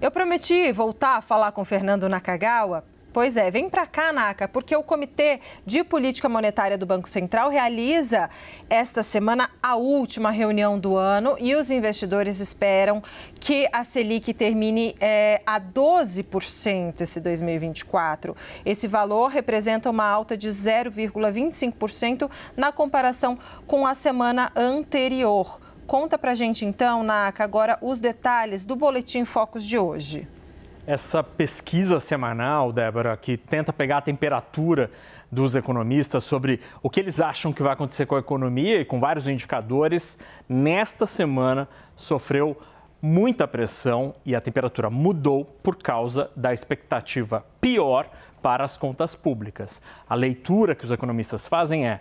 Eu prometi voltar a falar com o Fernando Nakagawa. Pois é, vem para cá, Naka, porque o Comitê de Política Monetária do Banco Central realiza esta semana a última reunião do ano e os investidores esperam que a Selic termine a 12% esse 2024. Esse valor representa uma alta de 0,25% na comparação com a semana anterior. Conta pra gente então, Naka, agora os detalhes do Boletim Focus de hoje. Essa pesquisa semanal, Débora, que tenta pegar a temperatura dos economistas sobre o que eles acham que vai acontecer com a economia e com vários indicadores, nesta semana sofreu muita pressão e a temperatura mudou por causa da expectativa pior para as contas públicas. A leitura que os economistas fazem é: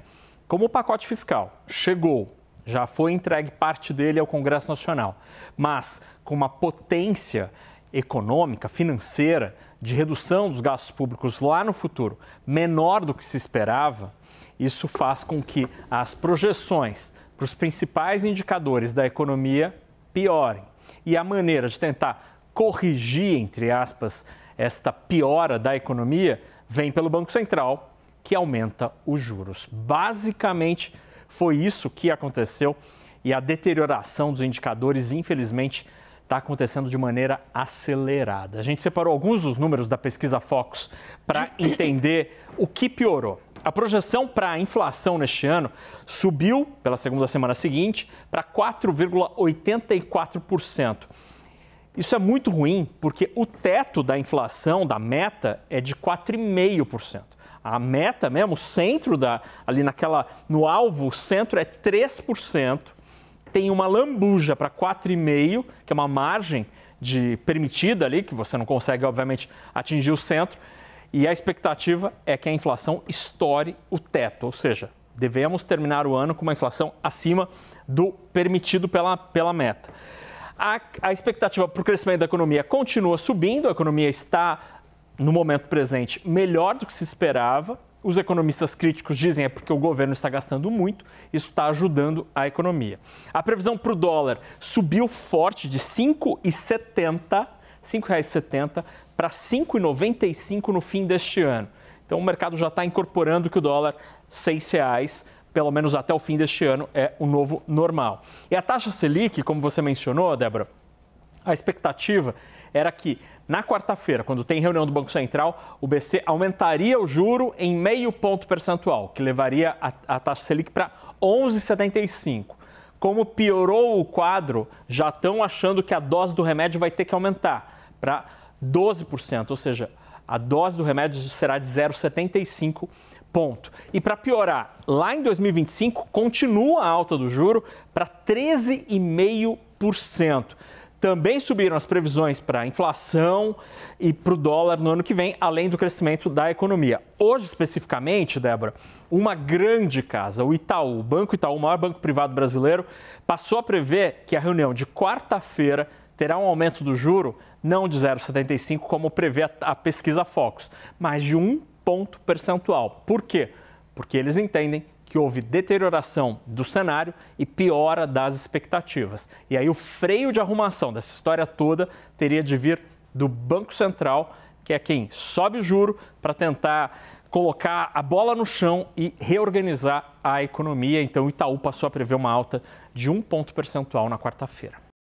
como o pacote fiscal chegou, já foi entregue parte dele ao Congresso Nacional, mas com uma potência econômica, financeira, de redução dos gastos públicos lá no futuro, menor do que se esperava, isso faz com que as projeções para os principais indicadores da economia piorem. E a maneira de tentar corrigir, entre aspas, esta piora da economia vem pelo Banco Central, que aumenta os juros. Basicamente, foi isso que aconteceu e a deterioração dos indicadores, infelizmente, está acontecendo de maneira acelerada. A gente separou alguns dos números da pesquisa Focus para entender o que piorou. A projeção para a inflação neste ano subiu pela segunda semana seguinte para 4,84%. Isso é muito ruim porque o teto da inflação, da meta, é de 4,5%. A meta mesmo, o centro no alvo, o centro é 3%. Tem uma lambuja para 4,5%, que é uma margem permitida ali, que você não consegue, obviamente, atingir o centro. E a expectativa é que a inflação estoure o teto, ou seja, devemos terminar o ano com uma inflação acima do permitido pela meta. A expectativa para o crescimento da economia continua subindo, a economia está, no momento presente, melhor do que se esperava. Os economistas críticos dizem porque o governo está gastando muito, isso está ajudando a economia. A previsão para o dólar subiu forte de R$ 5,70 para R$ 5,95 no fim deste ano. Então o mercado já está incorporando que o dólar, R$ 6, pelo menos até o fim deste ano, é o novo normal. E a taxa Selic, como você mencionou, Débora, a expectativa era que na quarta-feira, quando tem reunião do Banco Central, o BC aumentaria o juro em 0,5 ponto percentual, que levaria a taxa Selic para 11,75. Como piorou o quadro, já estão achando que a dose do remédio vai ter que aumentar para 12%, ou seja, a dose do remédio será de 0,75 ponto. E para piorar, lá em 2025, continua a alta do juro para 13,5%. Também subiram as previsões para a inflação e para o dólar no ano que vem, além do crescimento da economia. Hoje, especificamente, Débora, uma grande casa, o Itaú, o Banco Itaú, o maior banco privado brasileiro, passou a prever que a reunião de quarta-feira terá um aumento do juro não de 0,75, como prevê a pesquisa Focus, mas de 1 ponto percentual. Por quê? Porque eles entendem que houve deterioração do cenário e piora das expectativas. E aí o freio de arrumação dessa história toda teria de vir do Banco Central, que é quem sobe o juro para tentar colocar a bola no chão e reorganizar a economia. Então o Itaú passou a prever uma alta de 1 ponto percentual na quarta-feira.